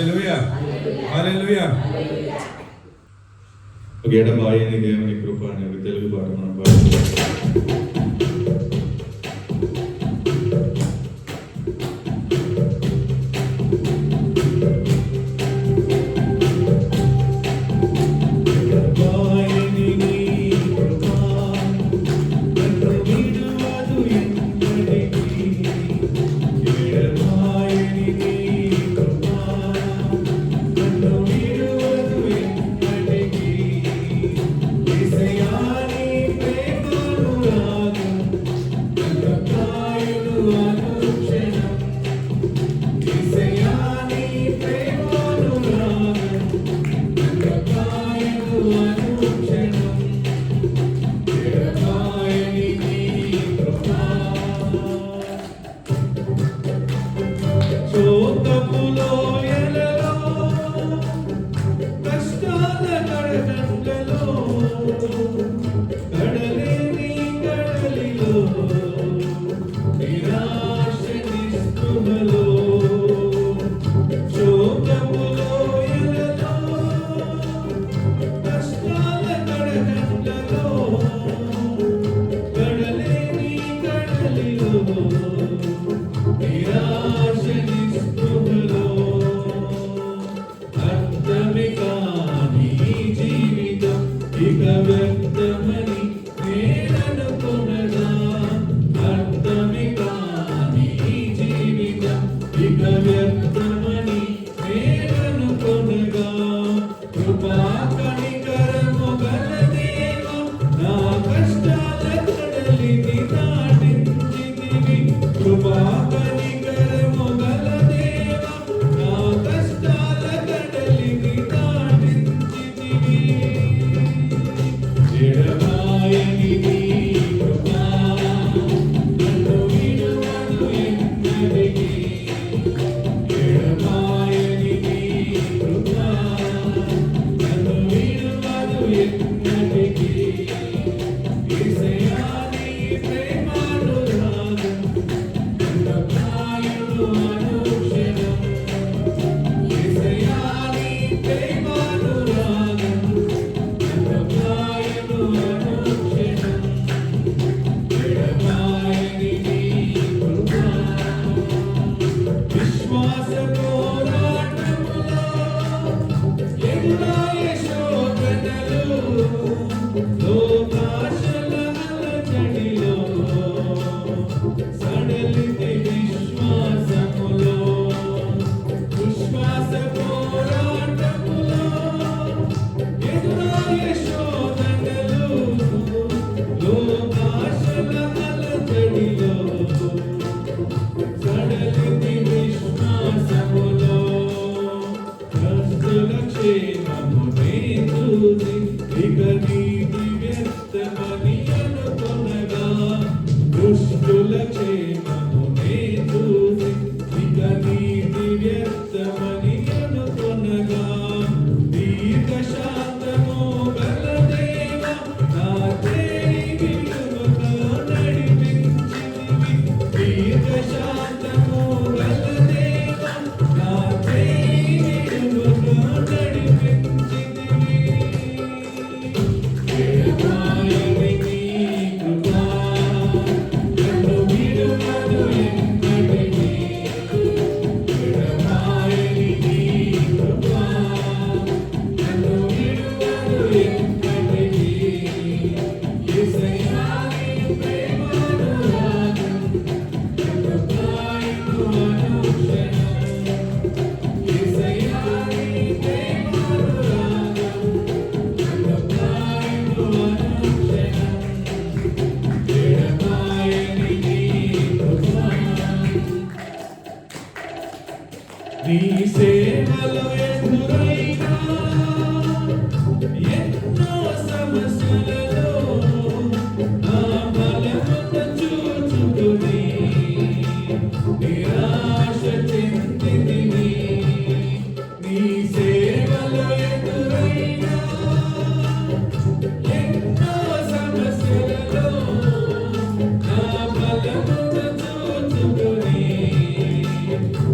హల్లెలూయా, హల్లెలూయా. ఒక ఎడబాయని దేవుని కృప అనే ఒక తెలుగు పాట మనం పాడుతున్నాం.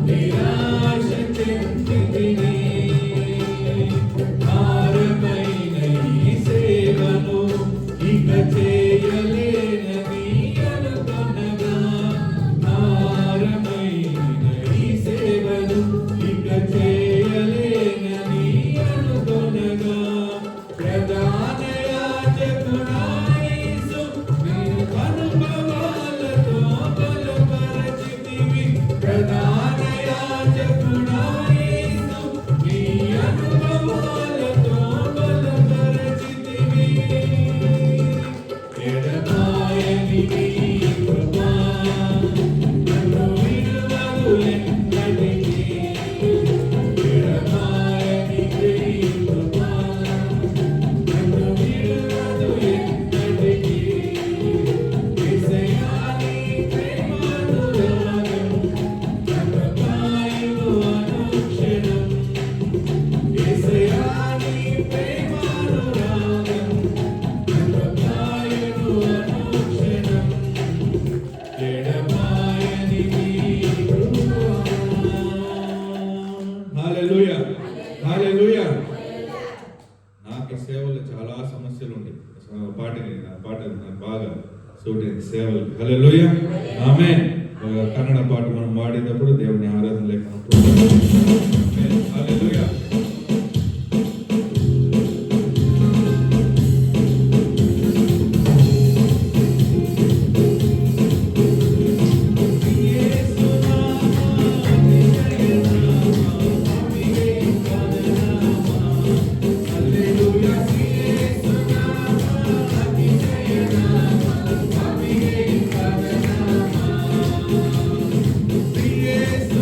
నిరాశ చెందితిని హల్లెలూయా. నాకు ఈ సేవలో చాలా సమస్యలు ఉన్నాయి. పాట నాకు బాగా సూట్ అయింది సేవలు. హల్లెలూయా. ఆమేన్. కన్నడ పాట మనం పాడేటప్పుడు దేవుని ఆరాధన లేకుండా హల్లెలూయా. Yes,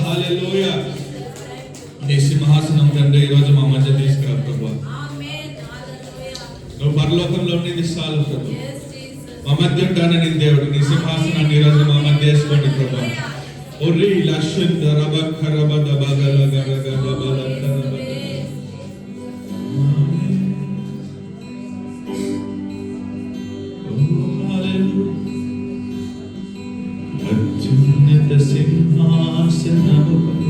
Hallelujah. నీ సింహాసనం తండ్రి ఈ రోజు మా మధ్య తీసుకురా ప్రభా. నువ్వు పరలోకంలో ఉండేది చాలు ప్రభు. మా మధ్య ఉంటాను నీ దేవుడు. నీ సింహాసనాన్ని ఈ రోజు మా మధ్య వేసుకోండి ప్రభా. ఒరి లక్షింద రబక్క రబద బగల గరగ బబల తరబద. అత్యున్నత సింహాసనముపై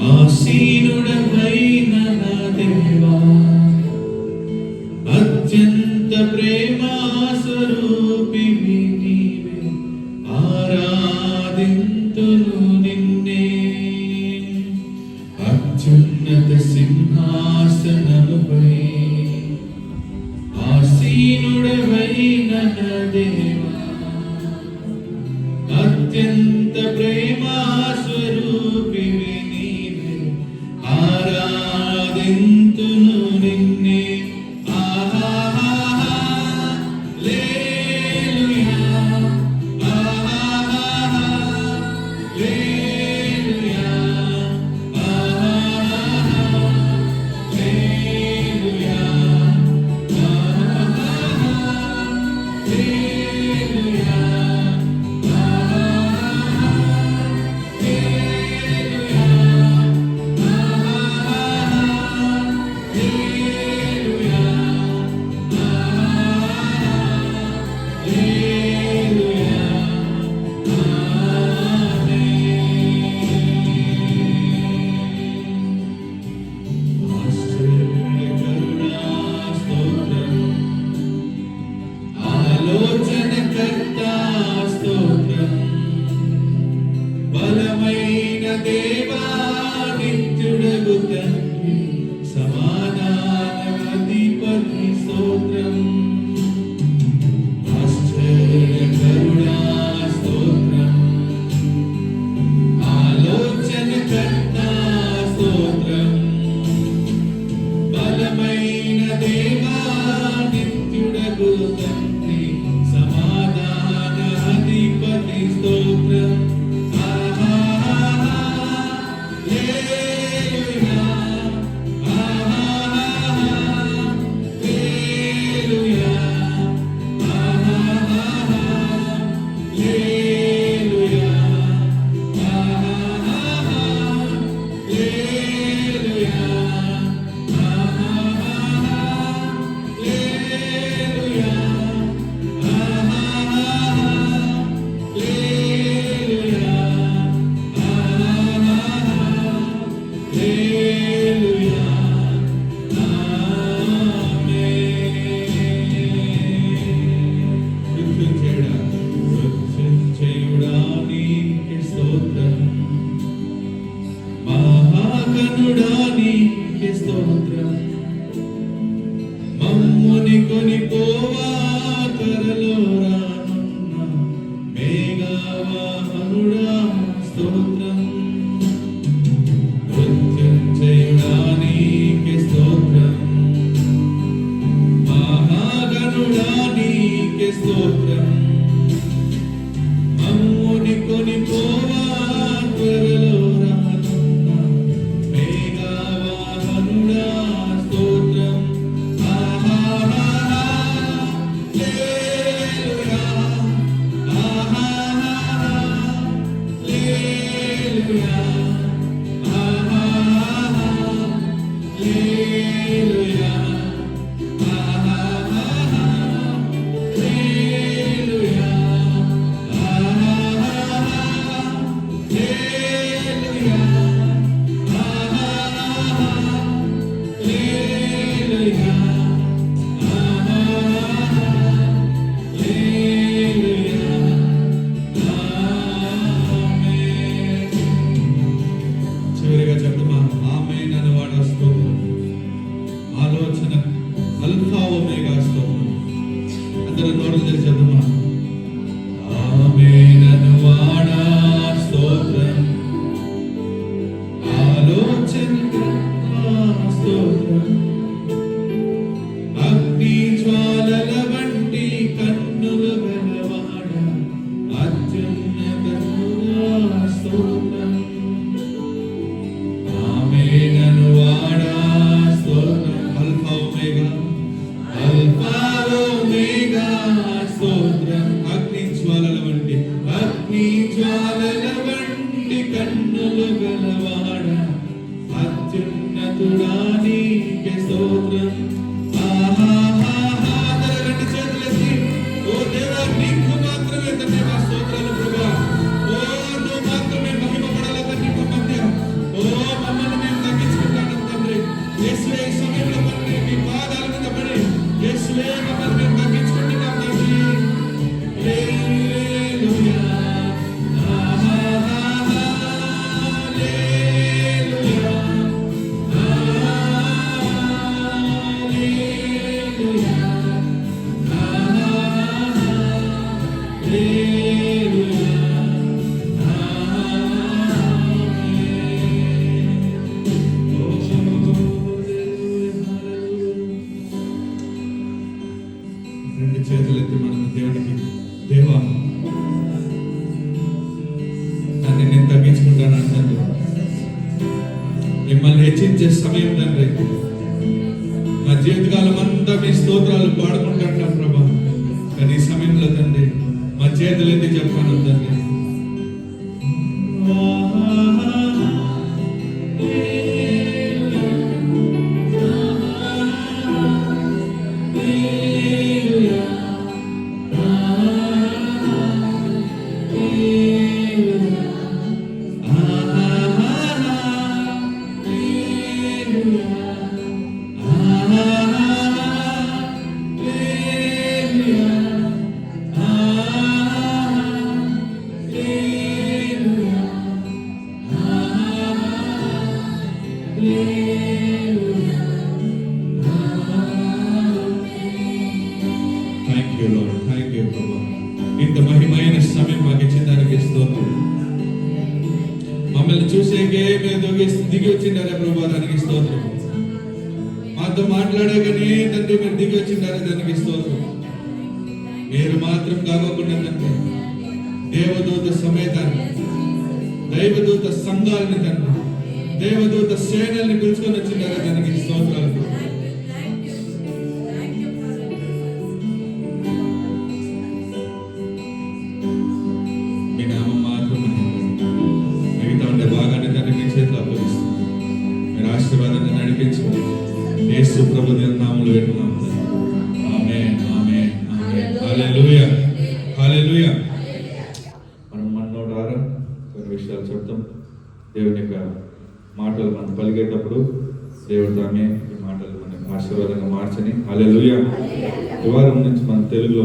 ఆసీనుడవైన నా దేవా, అత్యంత ప్రేమా స్వరూపివి నీవే, ఆరాధింతును నిన్నే. అత్యున్నత సింహాసనముపై ఆసీనుడవైన నా దేవా, అత్యంత ప్రేమా స్వరూపివి నీవే, ఆరాధింతును నిన్నే. బలమైన దేవా, నిత్యుడగు తండ్రి, సమాధానాధిపతి స్తోత్రం. ఆశ్చర్యకరుడా స్తోత్రం, ఆలోచనకర్త స్తోత్రం. బలమైన దేవా, నిత్యుడగు తండ్రి, సమాధానాధిపతి స్తోత్రం. మమ్ముని కొనిపోవా త్వరలో రానున్న మేఘవాహనుడా స్తోత్రం. మృత్యుంజయుడా నీకే స్తోత్రం, మహాగణుడా నీకే స్తోత్రం. మమ్ముని కొనిపోవా త్వరలో రానున్న మేఘవాహనుడా స్తోత్రం. Hallelujah. మిమ్మల్ని హెచ్చించే సమయం తండ్రి. నా జీవితకాలం అంతా మీ స్తోత్రాలు పాడుకుంటాను ప్రభా. కానీ ఈ సమయంలో తండ్రి మా చేతులు ఎత్తి చెప్పాను తండ్రి. ఇంత మహిమైన సమయం మాకు ఇచ్చిన దానికి స్తోత్రం. మమ్మల్ని చూసేకే మీరు దిగి వచ్చిండారే ప్రభా, దానికి స్తోత్రం. మాతో మాట్లాడేకనే తండ్రి మీరు దిగి వచ్చిండారే, దానికి స్తోత్రం. మీరు మాత్రం కాకోకుండా తండ్రి దేవదూత సమేతాన్ని, దైవదూత సంఘాలని తండ్రి, దేవదూత సేనల్ని పిలుచుకొని వచ్చిండారే, దానికి స్తోత్రాలు. ఆశీర్వాదాన్ని నడిపించు యేసు ప్రభు నామములో వేడుకున్నాం. ఆమేన్, ఆమేన్, ఆమేన్. హల్లెలూయా, హల్లెలూయా. మనం మనోడారా కొన్ని విషయాలు చెప్తాం. దేవుని యొక్క మాటలు మనం పలికేటప్పుడు దేవుడు తామే ఈ మాటలు మనకు ఆశీర్వాదంగా మార్చని. హల్లెలూయా. ఈ వారం నుంచి మనం తెలుగులో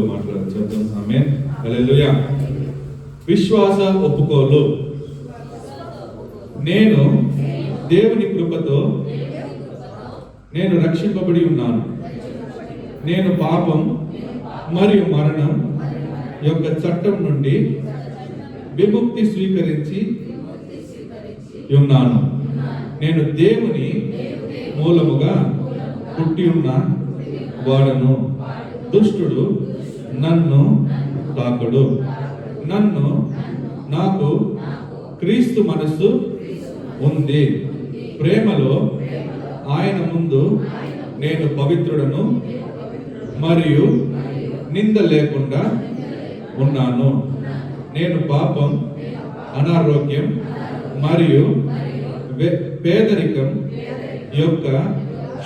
చెప్తాం. ఆమేన్, హల్లెలూయా. విశ్వాస ఒప్పుకోలు. నేను దేవుని కృపతో నేను రక్షింపబడి ఉన్నాను. నేను పాపం మరియు మరణం యొక్క చట్టం నుండి విముక్తి స్వీకరించి ఉన్నాను. నేను దేవుని మూలముగా పుట్టి ఉన్న వాడను. దుష్టుడు నన్ను తాకడు. నాకు క్రీస్తు మనస్సు ఉంది. ప్రేమలో ఆయన ముందు నేను పవిత్రుడను మరియు నింద లేకుండా ఉన్నాను. నేను పాపం, అనారోగ్యం మరియు పేదరికం యొక్క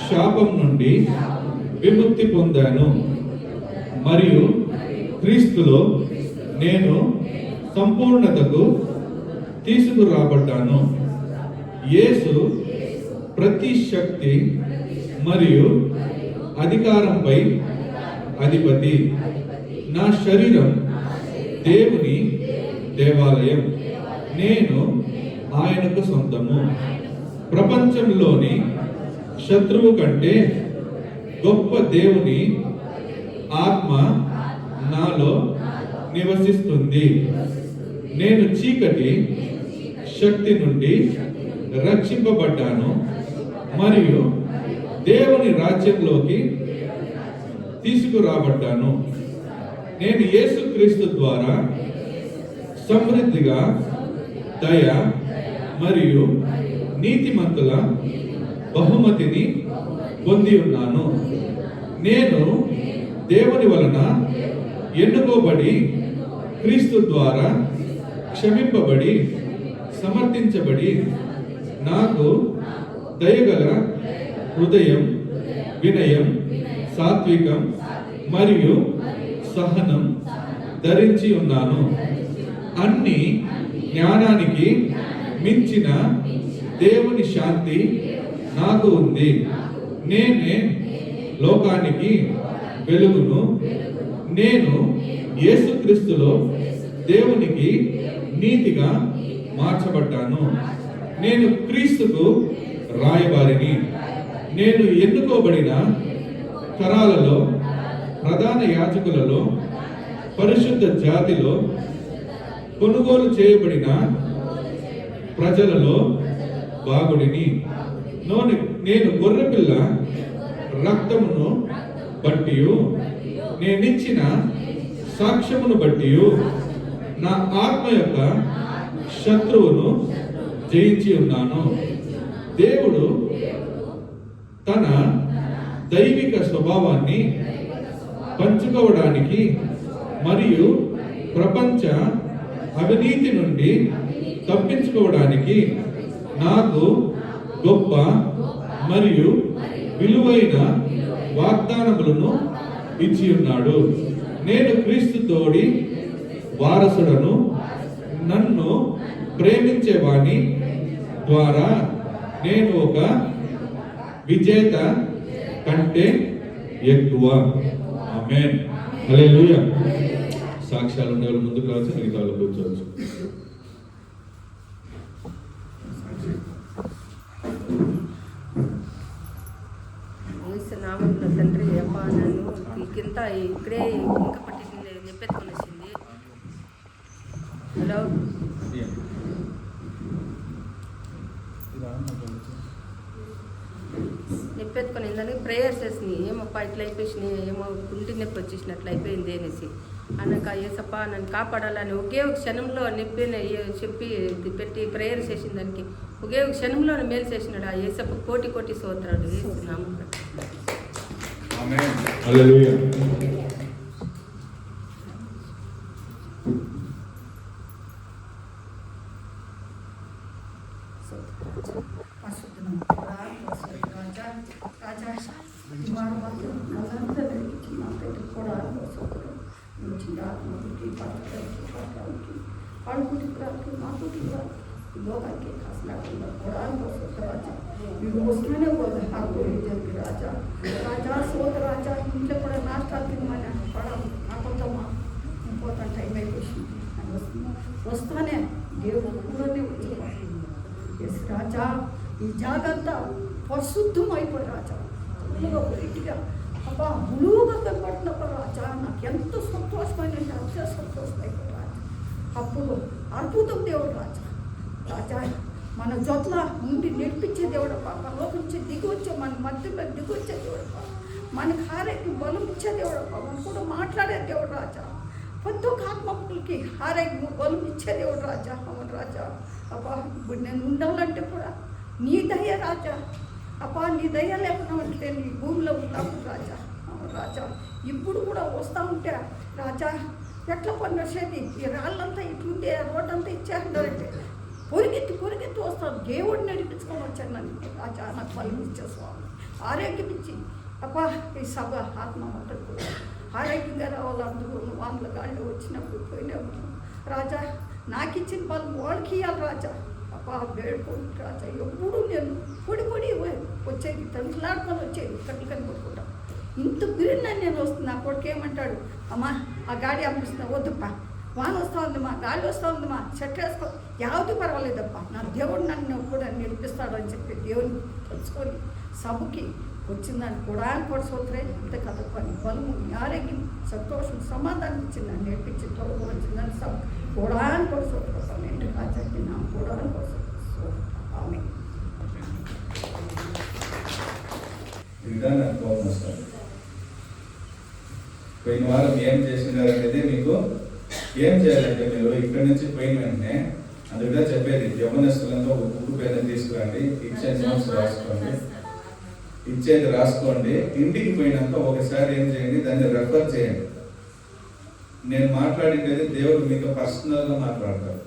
శాపం నుండి విముక్తి పొందాను మరియు క్రీస్తులో నేను సంపూర్ణతకు తీసుకురాబడ్డాను. యేసు ప్రతి శక్తి మరియు అధికారంపై అధిపతి. నా శరీరం దేవుని దేవాలయం. నేను ఆయనకు సొంతము. ప్రపంచంలోని శత్రువు కంటే గొప్ప దేవుని ఆత్మ నాలో నివసిస్తుంది. నేను చీకటి శక్తి నుండి రక్షింపబడ్డాను మరియు దేవుని రాజ్యంలోకి తీసుకురాబడ్డాను. నేను యేసుక్రీస్తు ద్వారా సమృద్ధిగా దయ మరియు నీతిమంతుల బహుమతిని పొంది ఉన్నాను. నేను దేవుని వలన ఎన్నుకోబడి క్రీస్తు ద్వారా క్షమింపబడి సమర్థించబడి నాకు దయగల హృదయం, వినయం, సాత్వికం మరియు సహనం ధరించి ఉన్నాను. అన్ని జ్ఞానానికి మించిన దేవుని శాంతి నాకు ఉంది. నేనే లోకానికి వెలుగును. నేను యేసుక్రీస్తులో దేవునికి నీతిగా మార్చబడ్డాను. నేను క్రీస్తుకు రాయబారిని. నేను ఎన్నుకోబడిన తరాలలో, ప్రధాన యాజకులలో, పరిశుద్ధ జాతిలో, కొనుగోలు చేయబడిన ప్రజలలో భాగుడిని. నేను గొర్రెపిల్ల రక్తమును బట్టి, నేనిచ్చిన సాక్ష్యమును బట్టి నా ఆత్మ యొక్క శత్రువును జయించి ఉన్నాను. దేవుడు తన దైవిక స్వభావాన్ని పంచుకోవడానికి మరియు ప్రపంచ అవినీతి నుండి తప్పించుకోవడానికి నాకు గొప్ప మరియు విలువైన వాగ్దానములను ఇచ్చి ఉన్నాడు. నేను క్రీస్తు తోడి వారసుడను. నన్ను ప్రేమించేవాని ద్వారా నేను ఒక విజేత కంటే ఎక్కువ. ఆమేన్. హల్లెలూయా. సాక్ష్యాలు ఉండే వాళ్ళు ముందుకు రావచ్చు, మిగతా వాళ్ళు కూర్చోవచ్చు. నామంలో తండ్రి అమ్మ నన్ను కింద ఇక్కడే ఇంకా పట్టింది నిప్పెత్తుకొని వచ్చింది. హలో, నిప్పెత్తుకొని ఇందని ప్రేయర్స్ చేసినాయి. ఏమప్పా ఇట్లా అయిపోయినాయి, ఏమో గుంటి నొప్పి వచ్చేసినట్లు అయిపోయింది అనేసి అన్నాక ఏసప్ప నన్ను కాపాడాలని ఒకే ఒక క్షణంలో నొప్పిని చెప్పి పెట్టి ప్రేయర్ చేసిన దానికి ఒకే ఒక క్షణంలో మేలు చేసినాడు. ఆ ఏసప్ప కోటి కోటి స్తోత్రాలు వేస్తున్నాము. ఆమేన్. హల్లెలూయా. లోకానికి కాసలేకుండా కూడా రాజా వీడు వస్తూనే పోదు జరిగి రాజా రాజా సోద రాజా ఇంట్లో కూడా నాష్టాలు తినమని పడాలి. నాకొద్దమ్మా పోతా టైం అయిపోయింది అని వస్తానే దేవుడు ఊళ్ళోనే వచ్చి రాజా ఈ జాగ్రత్త పరిశుద్ధం అయిపోయి రాజా ఇంటిగా అబ్బా ములువుగా కనపడుతున్నప్పుడు రాజా నాకు ఎంతో సంతోషమైన అంతే సంతోషమైపోయి రాజా. అప్పుడు అద్భుతం దేవుడు రాజా. రాజా మన జొత్ల ఉండి నేర్పించే దేవుడు పాప లోపల నుంచి దిగి వచ్చే మన మధ్యలో దిగి వచ్చే దేవుడు పాప మనకి ఆరోగ్యం బలం ఇచ్చే దేవుడు పాప మనం కూడా మాట్లాడే దేవుడు రాజా. ప్రతి ఒక్క ఆత్మకులకి ఆరోగ్యం బలం ఇచ్చే దేవుడు రాజా. అవును రాజా. అబ్బా ఇప్పుడు నేను ఉండాలంటే కూడా నీ దయ రాజా. అబ్బా నీ దయ లేకుండా ఉంటే నీ భూమిలో ఉంటాము రాజా. అవును రాజా. ఇప్పుడు కూడా వస్తూ ఉంటే రాజా ఎట్లా పని వచ్చేది ఈ రాళ్ళంతా ఇట్లుంటే రోడ్ అంతా ఇచ్చేస్తారంటే పొరిగెత్తి వస్తాను. దేవుడిని నడిపించుకొని వచ్చాను నన్ను రాజా. నాకు బలం ఇచ్చే స్వామి ఆరోగ్యం ఇచ్చి అబ్బా ఈ సభ ఆత్మ అంతా కూడా ఆరోగ్యంగా రావాలి. అందరూ వాళ్ళ గాళ్ళు వచ్చినప్పుడు పోయినప్పుడు రాజా నాకు ఇచ్చిన బలం వాళ్ళకి ఇవ్వాలి రాజా. అబ్బా వేడుకోండి రాజా. ఎప్పుడు నేను పొడి వచ్చేది తండ్రులాడుకొని వచ్చేది కట్లు కనిపెట్టుకుంటా. ఇంత బిరిన నేను వస్తున్నా. నా కొడుకు ఏమంటాడు, అమ్మా ఆ గాడి అమ్మిస్తున్నా వద్దుప్పా, వాన వస్తూ ఉందమ్మా, గాలి వస్తూ ఉందమ్మా, చెట్టు వేసుకో, యావది పర్వాలేదప్పా, నా దేవుడు నన్ను కూడా నేర్పిస్తాడు అని చెప్పి దేవుని తెలుసుకొని సభకి వచ్చిందని కూడా సూత్రే ఇంత కథ పని బలము ఆరోగ్యం సంతోషం సమాధానం ఇచ్చింది నన్ను నేర్పించి తొలగ వచ్చిందని సభ కూడా సూత్రం ఏంటి రాజాకి నా కూడా ఆమె నాకు కోపం వస్తుంది. పోయిన వారం ఏం చేసినారు అనేది మీకు ఏం చేయాలంటే మీరు ఇక్కడి నుంచి పోయిన వెంటనే అందుకే చెప్పేది యవనస్తులంతా ఒక బుక్ పేద తీసుకురండి, ఇచ్చేది నోట్స్ రాసుకోండి, ఇచ్చేది రాసుకోండి. ఇంటికి పోయినాక ఒకసారి ఏం చేయండి, దాన్ని రెఫర్ చేయండి. నేను మాట్లాడేది దేవుడు మీతో పర్సనల్గా మాట్లాడతారు.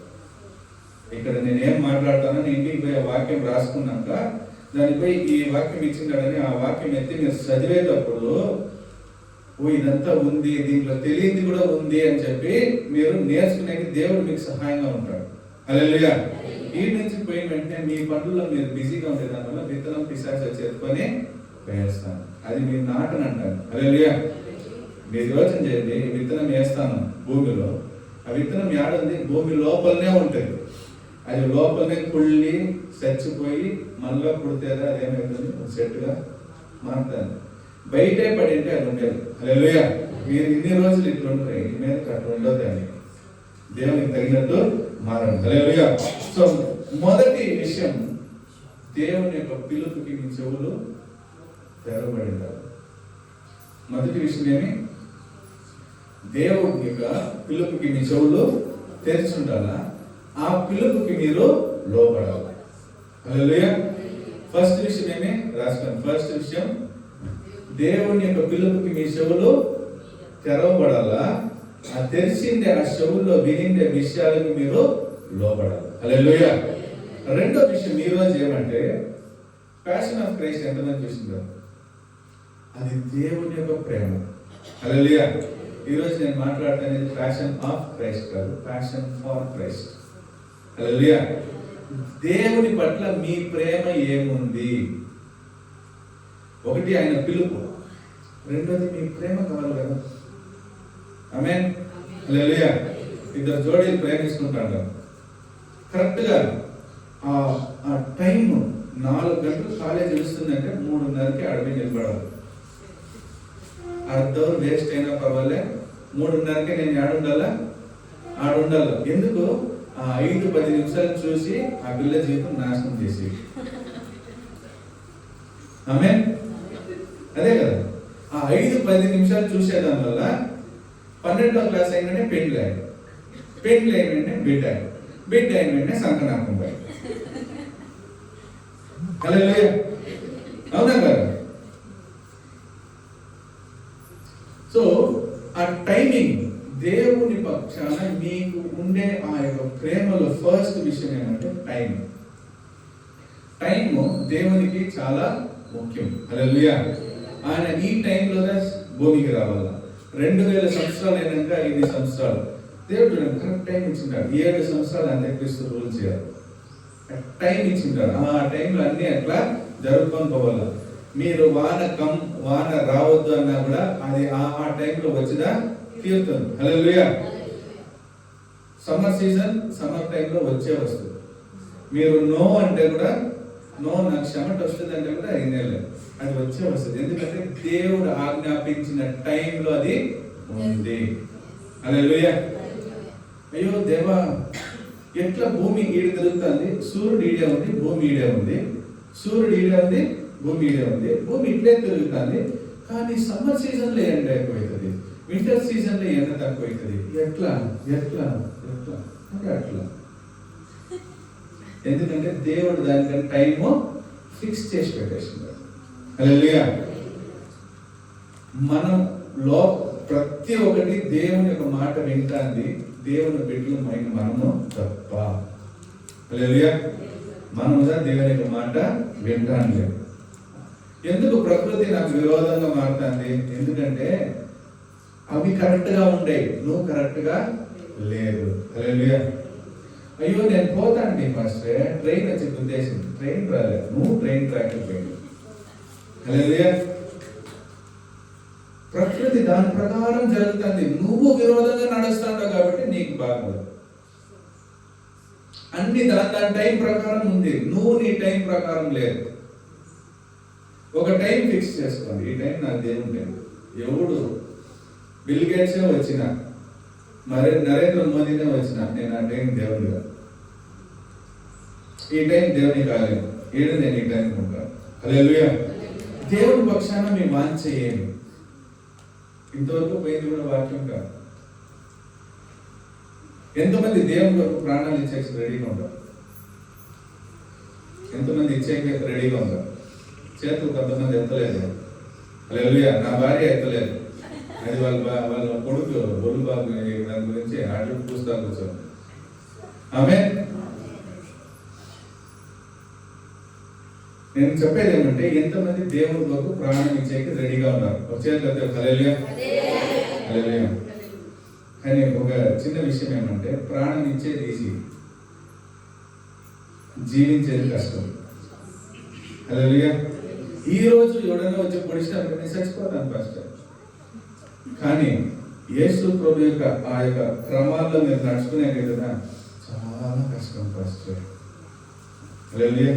ఇక్కడ నేనేం మాట్లాడతానో ఇంటికి పోయి వాక్యం రాసుకున్నాక దానిపై ఈ వాక్యం ఇచ్చిండని ఆ వాక్యం ఎత్తి మీరు చదివేటప్పుడు ఇదంతా ఉంది, దీంట్లో తెలియదు కూడా ఉంది అని చెప్పి మీరు నేర్చుకునేది దేవుడు మీకు సహాయంగా ఉంటాడు. హల్లెలూయా. ఈ నుంచి పోయిన వెంటనే మీ పనుల్లో మీరు బిజీగా ఉండే దానివల్ల విత్తనం పిశాచ చేరుకొని వేస్తాను. అది మీరు నాటని అంటారు. హల్లెలూయా. మీరు యోచన చేయండి, విత్తనం వేస్తాను భూమిలో, ఆ విత్తనం ఏడుంది, భూమి లోపలనే ఉంటుంది. అది లోపలనే కుళ్ళి చచ్చిపోయి మళ్ళీ పుడితేదా అదేమవుతుంది, చెట్టుగా మారుతుంది. బయటే పడింటే అది ఉండేది. హల్లెలూయా. మీరు ఇన్ని రోజులు ఇట్లా ఉంటాయి, ఈ మీద అట్లా ఉండదు అని దేవునికి తగినట్టు మారండి. హల్లెలూయా. సో మొదటి విషయం, దేవుని యొక్క పిలుపుకి మీ చెవులు తెరవబడింటారు. మొదటి విషయం ఏమి, దేవుని యొక్క పిలుపుకి మీ చెవులు తెరిచి ఉండాలా, ఆ పిలుపుకి మీరు లోపడాలి. హల్లెలూయా. ఫస్ట్ విషయం ఏమి రాసుకోండి. ఫస్ట్ విషయం, దేవుని యొక్క పిలుపుకి మీ చెవులు తెరవబడాలా. ఆ తెరిచిండే ఆ చెవుల్లో వినిండే విషయాలకు మీరు లోబడాలి. హల్లెలూయా. రెండో విషయం ఈ రోజు ఏమంటే, ప్యాషన్ ఆఫ్ క్రైస్ట్ ఎంతమంది చూసిందో, అది దేవుని యొక్క ప్రేమ. హల్లెలూయా. ఈరోజు నేను మాట్లాడుతున్నది ప్యాషన్ ఆఫ్ క్రైస్ట్ కాదు, ప్యాషన్ ఫార్ క్రైస్ట్. హల్లెలూయా. దేవుని పట్ల మీ ప్రేమ ఏముంది? ఒకటి ఆయన పిలుపు, రెండోది మీ ప్రేమ కావాలి కదా. ఆమేన్. హల్లెలూయా. ఇద్దరు జోడీలు ప్రేమిస్తుంటారు, కరెక్ట్గా ఆ టైం 4 గంటలు కాలేజ్ వస్తుందంటే 3:30కి అడవి నిలబడాలి. అర్ధం వేస్ట్ అయినా పర్వాలే, 3:30కి నేను ఆడుండాల. ఎందుకు? ఆ 5-10 నిమిషాలు చూసి ఆ పిల్ల జీవితం నాశనం చేసి. ఆమేన్. అదే కదా, ఆ 5-10 నిమిషాలు చూసేదాని వల్ల 12వ క్లాస్ అయిననే పెండ్లి అయిన బిడ్డ అయిన సంకనాకం పోయి. హల్లెలూయా. అవునా కదా? సో ఆ టైమింగ్, దేవుని పక్షాన మీకు ఉండే ఆ యొక్క ప్రేమలో ఫస్ట్ విషయం ఏమంటే టైం దేవునికి చాలా ముఖ్యం. హల్లెలూయా. ఆయన ఈ టైంలోనే భూమికి రావాలా. 2000 సంవత్సరాలు అయినాక 5 సంవత్సరాలు దేవుడు కరెక్ట్ టైం ఇచ్చింటాడు. 7 సంవత్సరాలు అంత్యక్రీస్తు రూల్ చేయాలి. టైం ఇచ్చింటాడు. ఆ టైంలో అన్ని అట్లా జరుపుకొని పోవాలా. మీరు వాన రావద్దు అన్నా కూడా అది ఆ టైంలో వచ్చినా తీరుతుంది. హల్లెలూయా. సమ్మర్ టైంలో వస్తుంది. మీరు నో అంటే కూడా, నో నాకు చెమట వస్తుంది అంటే కూడా అది వస్తుంది. ఎందుకంటే దేవుడు ఆజ్ఞాపించిన టైంలో అది ఉంది. హల్లెలూయా. అయ్యో దేవా, ఎట్లా భూమి ఈడ తిరుగుతుంది, సూర్యుడు ఈడే ఉంది, భూమి ఈడే ఉంది, సూర్యుడు ఈడే ఉంది, భూమి ఈడే ఉంది, భూమి ఇట్లే తిరుగుతుంది. కానీ సమ్మర్ సీజన్లో ఎండ ఎక్కువైతుంది, వింటర్ సీజన్లో ఎండ తక్కువ అవుతుంది. ఎట్లా అంటే అట్లా. ఎందుకంటే దేవుడు దానికంటే టైము ఫిక్స్ చేసి పెట్టేసింది. హల్లెలూయా. మనం ప్రతి ఒక్కటి దేవుని యొక్క మాట వింటాంది. దేవుని బిడ్డలు మనము తప్ప. హల్లెలూయా. మనముగా దేవుని యొక్క మాట వింటాను. ఎందుకు ప్రకృతి నాకు విరోధంగా మారుతుంది? ఎందుకంటే అవి కరెక్ట్ గా ఉండేవి, నువ్వు కరెక్ట్ గా లేదు. హల్లెలూయా. అయ్యో నేను పోతాను ఫస్ట్ ట్రైన్ వచ్చే ఉద్దేశం, ట్రైన్ రాలేదు, నువ్వు ట్రైన్ ట్రాక్ పోయింది. హల్లెలూయా. ప్రకృతి దాని ప్రకారం జరుగుతుంది, నువ్వు విరోధంగా నడుస్తావు కాబట్టి నీకు బాగుంది. అన్ని దాని టైం ప్రకారం ఉంది, నువ్వు నీ టైం ప్రకారం లేదు. ఒక టైం ఫిక్స్ చేసుకోండి, ఈ టైం నాకు దేవుని టైం. ఎవడు బిల్ గేట్సే వచ్చిన, మరి నరేంద్ర మోదీనే వచ్చిన, నేను ఆ టైం దేవుడిగా, ఈ టైం దేవుని కాలేదు, నేను ఈ టైం ఉంటాను. హల్లెలూయా. దేవుని పక్షాన మీ వాంఛ ఏమి? ఇంతవరకు పోయింది కూడా వాక్యం కాదు. ఎంతమంది దేవుని వరకు ప్రాణాలు ఇచ్చేసి రెడీగా ఉంటారు? ఎంతమంది ఇచ్చేకి రెడీగా ఉంటారు? చేతులు కొంతమంది ఎత్తలేదు. హల్లెలూయా. నా భార్య ఎత్తలేదు, అది వాళ్ళ కొడుకు ఒళ్ళు బాగు దాని గురించి అటు పూస్తా కూర్చోండి. ఆమేన్. నేను చెప్పేది ఏమంటే, ఎంతమంది దేవుని కొరకు ప్రాణం ఇచ్చేకి రెడీగా ఉన్నారు? ఒక చేతులు హల్లెలూయా. హల్లెలూయా. కానీ ఒక చిన్న విషయం ఏమంటే, ప్రాణం ఇచ్చేది ఈజీ, జీవించేది కష్టం. హల్లెలూయా. ఈ రోజు ఎవడైనా వచ్చి పొడిచినా నేను చచ్చిపోతాను ఫస్ట్. కానీ యేసు ప్రభు యొక్క ఆ యొక్క క్రమాల్లో మీరు నడుచుకునే కదా చాలా కష్టం ఫస్ట్. హల్లెలూయా.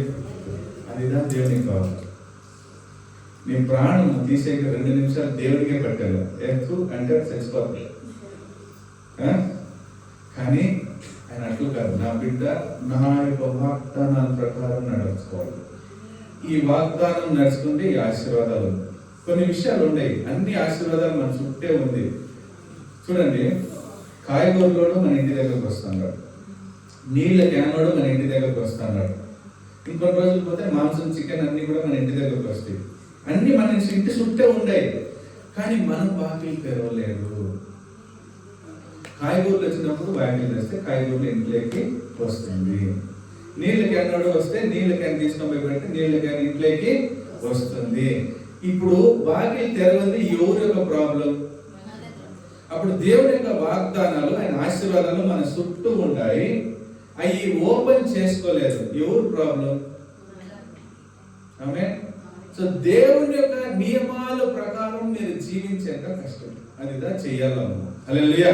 అదిదా దేవునికి కావాలి. నీ ప్రాణం తీసేక 2 నిమిషాలు దేవుడికే పెట్టాలి. ఎక్కువ అంటే చచ్చిపోతాడు. కానీ ఆయన అట్లు కాదు, నా బిడ్డ నా యొక్క వాగ్దానాల ప్రకారం నడుచుకోవాలి. ఈ వాగ్దానం నడుచుకుంటే ఈ ఆశీర్వాదాలు. కొన్ని విషయాలు ఉన్నాయి, అన్ని ఆశీర్వాదాలు మన చుట్టే ఉంది. చూడండి, కాయగూరలోడు మన ఇంటి దగ్గరకు వస్తున్నాడు, నీళ్ళ క్యానోడు మన ఇంటి దగ్గరకు వస్తున్నాడు, ఇంకొన్ని రోజులు పోతే మాంసం, చికెన్ అన్ని కూడా మన ఇంటి దగ్గరకు వస్తాయి. అన్ని మన ఇంటి చుట్టే ఉంటాయి, కానీ మనం వాకిలు తెరవలేదు. కాయగూరలు వచ్చినప్పుడు వాకిలు తెస్తే కాయగూరలు ఇంట్లోకి వస్తుంది. నీళ్ళ క్యాన్ వస్తే నీళ్ళ క్యాన్ తీసుకొని పోయి పెడితే నీళ్ళ క్యాన్ ఇంట్లోకి వస్తుంది. ఇప్పుడు వాకిలు తెరవంది ఎవరి యొక్క ప్రాబ్లం? అప్పుడు దేవుని యొక్క వాగ్దానాలు, ఆయన ఆశీర్వాదాలు మన చుట్టూ ఉంటాయి, అవి ఓపెన్ చేసుకోలేదు. ఎవరు ప్రాబ్లం? ఆమె. సో దేవుని యొక్క నియమాల ప్రకారం మీరు జీవించేంత కష్టం, అదిదా చెయ్యాలము. హల్లెలూయా.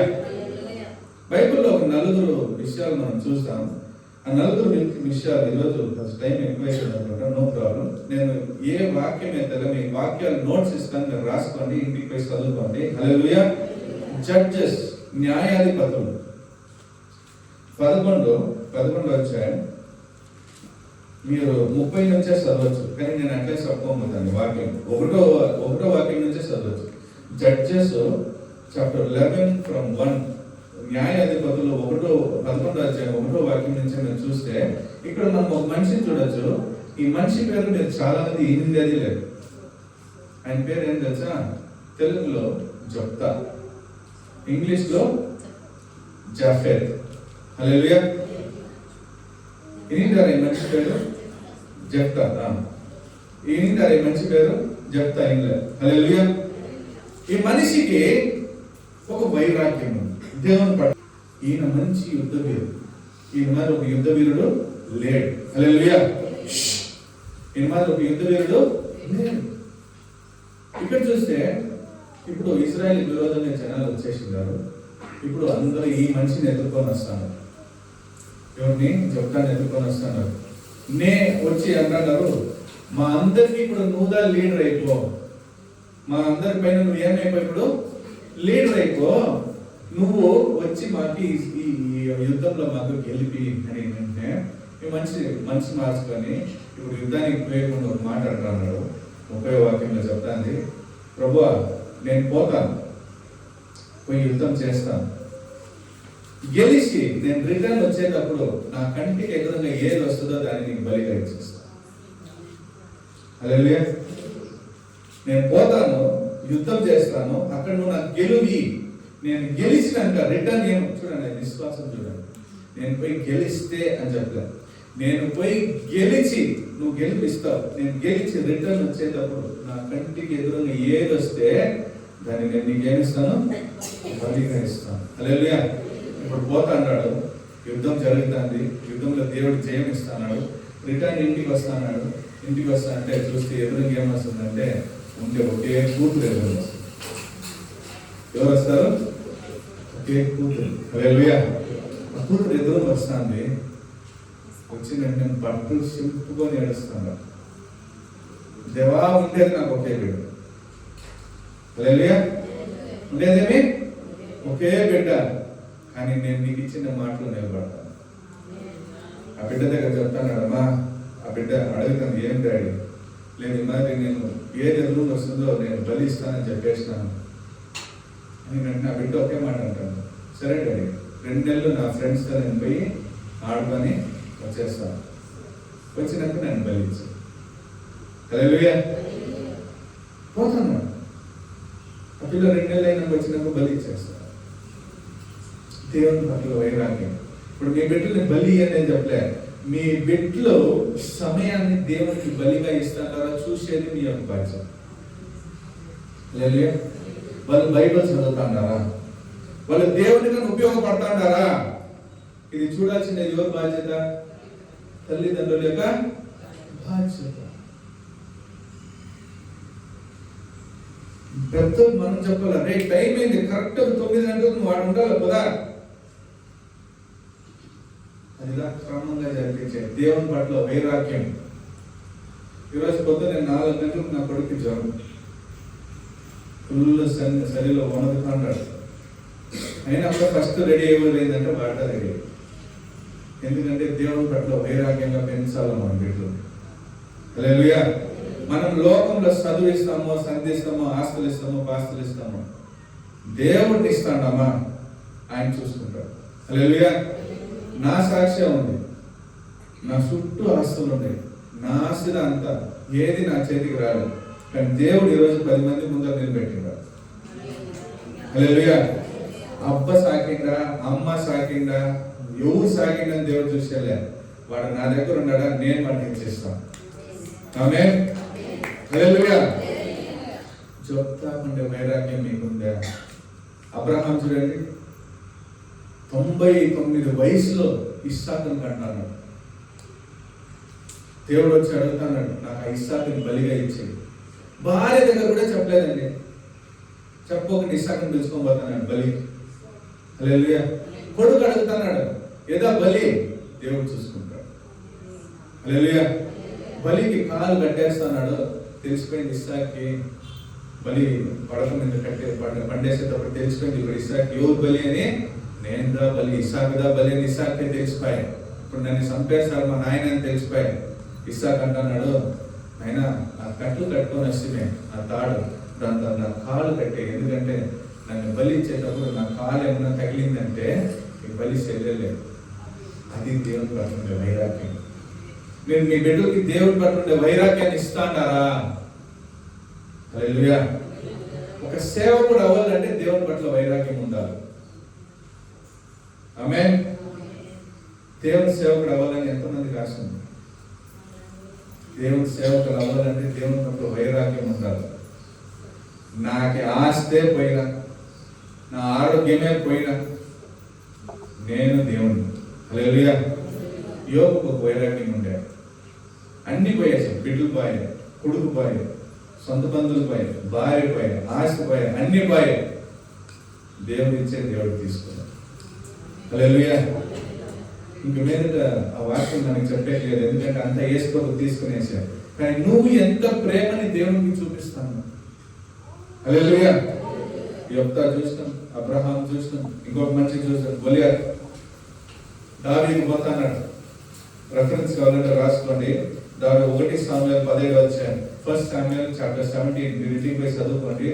బైబిల్లో ఒక 4 విషయాలు మనం చూస్తాం. ఆ 4 విషయాలు ఈరోజు టైం ఎక్కువైతుంది అనుకుంటా, నో ప్రాబ్లం. నేను ఏ వాక్యం అయితే మీ వాక్యాలు నోట్స్ ఇస్తాను, మీరు రాసుకోండి, ఇంటికి పోయి చదువుకోండి. హల్లెలూయా. జడ్జెస్, న్యాయాధిపతులు 11 వచ్చాయి. మీరు 30 నుంచే చదవచ్చు, కానీ నేను అట్లే చెప్పుకోబోతాను. వాక్యం ఒకటో వాక్యం నుంచే చదవచ్చు. Judges chapter 11 from 1. న్యాయాధిపతులు 11 అధ్యాయం 1వ వాక్యం నుంచి మీరు చూస్తే ఇక్కడ మనం ఒక మనిషిని చూడొచ్చు. ఈ మనిషి పేరు మీరు చాలా మంది హిందీ లేదు. ఆయన పేరు ఏం తెలుసా? తెలుగులో జెఫ్తా, ఇంగ్లీష్ లో జాఫెత్. హల్లెలూయా. ఏంటారు ఈ మనిషి పేరు? జెఫ్తా. ఏంటారు ఈ మనిషి పేరు? జెఫ్తా ఇంగ్లాండ్. హల్లెలూయా. ఈ మనిషికి ఒక వైరాగ్యం దేవుని పట్ల. ఈయన మంచి యుద్ధ వీరుడు. ఈయన మీద ఒక యుద్ధ వీరుడు లేడు. హల్లెలూయా. ఈయన మీద ఒక యుద్ధ వీరుడు లేడు. ఇక్కడ చూస్తే ఇప్పుడు ఇశ్రాయేల్ విరోధంగా జనాలు వచ్చేసినారు. ఇప్పుడు అందరూ ఈ మనిషిని ఎదుర్కొని వస్తాను, ఎవరిని? జెఫ్తాని ఎదుర్కొని వస్తున్నారు. వచ్చి అంటున్నారు, మా అందరికి ఇప్పుడు నువ్వుదా లీడర్ అయిపో, మా అందరి పైన నువ్వు ఏమైపో, ఇప్పుడు లీడర్ అయిపో, నువ్వు వచ్చి మాకు ఈ యుద్ధంలో మాకు గెలిపి అని ఏంటంటే ఈ మనిషి మార్చుకొని ఇప్పుడు యుద్ధానికి పోయకుండా ఒక మాట అంటున్నాడు. 30వ వాక్యంలో చెప్తాంది, ప్రభువా నేను పోతాను, పోయి యుద్ధం చేస్తాను, గెలిచి నేను రిటర్న్ వచ్చేటప్పుడు నా కంటికి ఎదురుగా ఏది వస్తుందో దాన్ని నీకు బలిగా ఇచ్చేస్తాను. హల్లెలూయా. నేను పోతాను, యుద్ధం చేస్తాను, అక్కడ నువ్వు నాకు గెలువి, నేను గెలిచినాక రిటర్న్ ఏమో చూడండి, విశ్వాసం చూడండి. నేను పోయి గెలిస్తే అని చెప్పలేదు, నేను పోయి గెలిచి నువ్వు గెలిపిస్తావు, నేను గెలిచి రిటర్న్ వచ్చేటప్పుడు నా కంటికి ఎదురుగా ఏది వస్తే దాన్ని నేను నీకేమిస్తాను? బలిగా ఇస్తాను. హల్లెలూయా. ఇప్పుడు పోతా అన్నాడు, యుద్ధం జరుగుతుంది, యుద్ధంలో దేవుడు జయం ఇస్తాడు, రిటర్న్ ఇంటికి వస్తాడు. ఇంటికి వస్తా అంటే చూస్తే ఎదురుగా ఏమొస్తుందంటే ఉంటే ఒకే కూతురు ఎదురు వస్తుంది. ఎవరు వస్తారు? ఒకే కూతురు. హల్లెలూయా. ఆ కూతురు ఎదురు వస్తుంది. వచ్చిందంటే నేను బట్టలు సింపుకొని ఏడుస్తాను. దేవా ఉండేది నాకు ఒకే బిడ్డ. హల్లెలూయా. ఉండేదేమి? ఒకే బిడ్డ, కానీ నేను నీకు ఇచ్చిన మాటలు నిలబడతాను. ఆ బిడ్డ దగ్గర చెప్తాను, అమ్మా ఆ బిడ్డ అడుగుతాను, ఏం డాడీ? లేదు మరి నేను ఏది ఎదురు వస్తుందో నేను బలి ఇస్తానని చెప్పేసినాను అని వెంటనే ఆ బిడ్డ ఒకే మాట అంటాను, సరే డాడీ 2 నెలలు నా ఫ్రెండ్స్తో నేను పోయి ఆడుకొని వచ్చేస్తాను, వచ్చినాక నేను బలి ఇచ్చాను. హల్లెలూయా. పోతాను. ఆ పిల్ల 2 నెలలు అయినాక వచ్చినాక బలి ఇచ్చేస్తాను. దేవుని పట్ల వైరాగ్యం. ఇప్పుడు మీ బిడ్డని బలి అనేది చెప్పలే, మీ బిడ్డలో సమయాన్ని దేవునికి బలిగా ఇస్తారా చూసేది మీ యొక్క బాధ్యత. హల్లెలూయా. వాళ్ళు బైబిల్ చదువుతాండారా? వాళ్ళు దేవునికి ఉపయోగపడతాండారా? ఇది చూడాల్సిన ఎవరి బాధ్యత? తల్లిదండ్రుల యొక్క బాధ్యత. పెద్దలు మనం చెప్పాలి, రే టైం అయింది, కరెక్ట్ 9 గంటలకు నువ్వు వాడు ఉండాలి కదా. అదిలా క్రమంగా జరిపించే దేవుని పట్ల వైరాగ్యం. ఈరోజు పొద్దున్న 4 గంటలకు నా కొడుకు జ్వరం, ఫుల్ శరీరంలో వణుకుతాడు. అయినా కూడా ఫస్ట్ రెడీ అయ్యేది బాట రెడీ. ఎందుకంటే దేవుని పట్ల వైరాగ్యంగా పెంచాలి మన బిడ్డలు. హల్లెలూయా. మనం లోకంలో చదువిస్తామో, సంధిస్తామో, ఆస్తులు ఇస్తామో, పాస్తులు ఇస్తామో, దేవుడిని ఇస్తాడమ్మా, ఆయన చూసుకుంటాడు. హల్లెలూయా. నా సాక్ష్యం ఉంది. నా చుట్టూ ఆస్తులు ఉన్నాయి, నా ఆస్తి అంతా ఏది నా చేతికి రాదు. కానీ దేవుడు ఈరోజు 10 మంది ముందర నిలబెట్టిండా. హల్లెలూయా. అబ్బ సాకిండా, అమ్మ సాకిండా, ఎవరు సాకిండని దేవుడు చూసేలే. వాడు నా దగ్గర ఉన్నాడా, నేను వాడిని ఇచ్చేస్తాను. ఆమేన్. హల్లెలూయా. చెప్తాకుండే వైరాగ్యం మీకుందా? అబ్రహాం చూడండి, 99 వయసులో ఇస్సాకును కంటున్నాడు. దేవుడు వచ్చి అడుగుతున్నాడు, నాకు ఆ ఇస్సాకుని బలిగా ఇచ్చేది. భార్య దగ్గర కూడా చెప్పలేదండి, చెప్పకుండా ఇస్సాకుని పిలుచుకొని పోతున్నాడు బలి. హల్లెలూయా. కొడుకు అడుగుతున్నాడు, ఏదా బలి, దేవుడు చూసుకుంటాడు. హల్లెలూయా. బలికి కాలు కట్టేస్తున్నాడు, తెలిసిపోయింది ఇస్సాకి బలి పడక మీద పండేసేటప్పుడు తెలిసిపోయింది, ఇప్పుడు ఇస్సాకి ఎవరు బలి అని. నేనుదా బలి, ఇస్సాకుదా బలి అని ఇస్సాకే తెలిసిపోయాయి. ఇప్పుడు నన్ను చంపేస్తారు మా నాయన అని తెలిసిపోయాయి. ఇస్సాక్ అంటున్నాడు, ఆయన ఆ కట్లు కట్టుకొని వస్తే ఆ తాడు దాంతో నా కాలు కట్టే, ఎందుకంటే నన్ను బలి ఇచ్చేటప్పుడు నా కాలు ఏమన్నా తగిలిందంటే ఈ బలి చెల్లెలేదు. అది దేవుని పట్ల ఉండే వైరాగ్యం. మీరు మీ బిడ్డలకి దేవుని పట్ల ఉండే వైరాగ్యాన్ని ఇస్తాడారా? హల్లెలూయా. ఒక సేవకుడు అవ్వాలంటే దేవుని పట్ల వైరాగ్యం ఉండాలి. ఆమేన్. దేవుని సేవకుడు అవ్వాలని ఎంతమందికి ఆశ ఉంది? దేవుని సేవకుడు అవ్వాలంటే దేవుని పట్ల వైరాగ్యం ఉండాలి. నాకు ఆస్తే పోయినా, నా ఆరోగ్యమే పోయినా, నేను దేవుని. హల్లెలూయా. యోగుకు ఒక వైరాగ్యం ఉండే, అన్ని పోయేసి, బిడ్డలు పోయాయి, కొడుకు పోయాయి, సొంత బంధువులు పోయాయి, భార్య పోయాయి, ఆస్తి పోయాయి, అన్ని పోయాయి. దేవుడు ఇచ్చే దేవుడు తీసుకున్నాడు. హల్లెలూయా. ఇంక మీద ఆ వాక్యం మనకి చెప్పట్లేదు, ఎందుకంటే అంతా యేసుప్రభు తీసుకునేసాడు. కానీ నువ్వు ఎంత ప్రేమని దేవునికి చూపిస్తాను. హల్లెలూయా. యొప్తా చూసినాం, అబ్రహాం చూసినాం, ఇంకొక మంచి చూసినాం, గొలియాతు. దావీదు పోతాన్నాడు. రెఫరెన్స్ కావాలంటే రాసుకోండి. దావీదు 1 సాముయేలు 15 అధ్యాయం, 1 సాముయేల్ చాప్టర్ 17 మీరు ఇంటికి పోయి చదువుకోండి.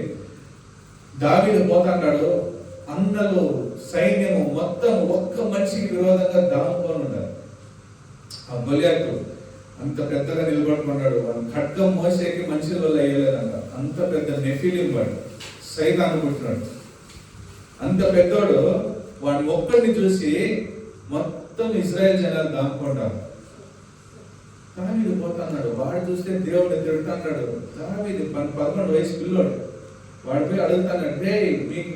దావీదు పోతాన్నాడు, అందరూ సైన్యము మొత్తం ఒక్క మనిషికి విరోధంగా దాముకొని ఉన్నారు. ఆ గొలియాతు అంత పెద్దగా నిలబడుకున్నాడు, వాడు ఖడ్గం మోసేకి మనుషుల వల్ల అయ్యలేదంట. అంత పెద్ద నెఫిలిం వాడు, సైతాను పుట్టినాడు. అంత పెద్దోడు, వాడిని ఒక్కడిని చూసి మొత్తం ఇజ్రాయెల్ జనాలు దాముకుంటారు. దావీదు పోతున్నాడు, వాడు చూస్తే దేవుడు తిడుతున్నాడు. దావీదు 11 వయసు పిల్లోడు, వాడి పోయి అడుగుతాడు, రే మీకు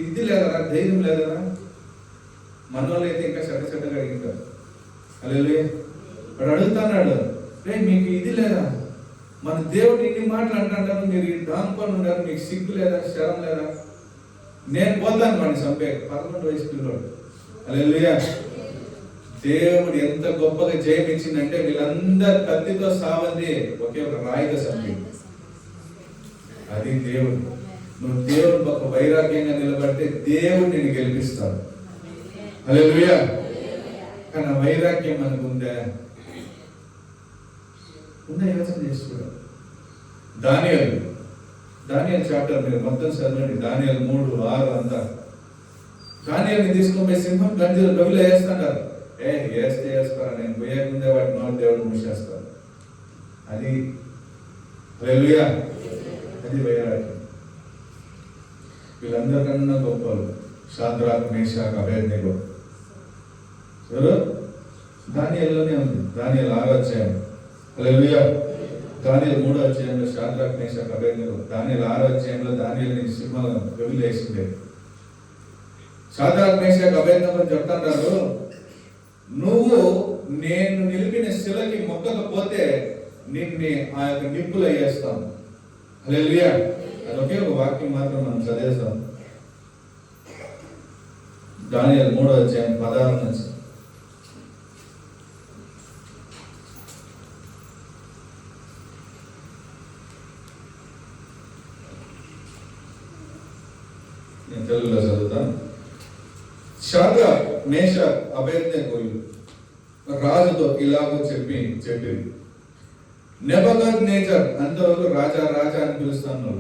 ఇది లేదరా, ధైర్యం లేదరా? మనోళ్ళు అయితే ఇంకా చెడ్డగా అడిగింటారు. హల్లెలూయా. వాడు అడుగుతున్నాడు, రే మీకు ఇది లేదా? మన దేవుడు ఇన్ని మాటలు అంటారు, మీరు దాముకొని ఉన్నారు, మీకు సిగ్గు లేదా, శరం లేదా? నేను పోతాను వాడిని చంపే. 11 వయసు పిల్లోడు. హల్లెలూయా. దేవుడు ఎంత గొప్పగా జయమిచ్చిందంటే వీళ్ళందరూ కత్తితో సావంది, ఒకే ఒక రాయితో చంపి. అది దేవుడు. నువ్వు దేవుడు ఒక వైరాగ్యంగా నిలబడితే దేవుడు నిన్ను గెలిపిస్తాడు. హల్లెలూయా. కానీ ఆ వైరాగ్యం మనకు ఉందా? ఉందా? యోచన చేసుకో. దానియేలు చాప్టర్ మీరు మొత్తం చదవండి. దానియేలు 3:6 అంతా. దానియేలుని తీసుకొని పోయి సింహం గవిలో వేస్తాడారు. వేస్తే వేసుకోరా, నేను పోయేకుందే వాటి నోరు దేవుడు మూసేస్తాను. అది హల్లెలూయా. అది వైరాగ్యం. వీళ్ళందరికన్నా గొప్పలు షాద్రాక్, మేషాక్, అబేద్నెగో. చూడు, దానియేలులోనే ఉంది. దానియేలు 6వ అధ్యాయం. హల్లెలూయా. దానియేలు 3వ అధ్యాయంలో షాద్రాక్, మేషాక్, అబేద్నెగో. దానియేలు 6వ అధ్యాయంలో దానియేలుని సింహం గవిలో వేసిండే. షాద్రాక్, మేషాక్, అబేద్నెగో చెప్తారు, నువ్వు నేను నిలిపిన శిలకి మొక్కకపోతే నిన్ను ఆ యొక్క నిప్పులు అయ్యేస్తాను. హల్లెలూయా. అదొకే ఒక వాక్యం మాత్రం మనం చదివేస్తాం. దానియేలు 3వ అధ్యాయం 16 నుంచి. నేను తెలుగులో చదువుతాను. షాద్రాక్, మేషాక్, అబేద్నెగోలు రాజుతో ఇలాగో చెప్పి నెబుకద్నెజర్, అంతవరకు రాజా రాజా అని పిలుస్తాను.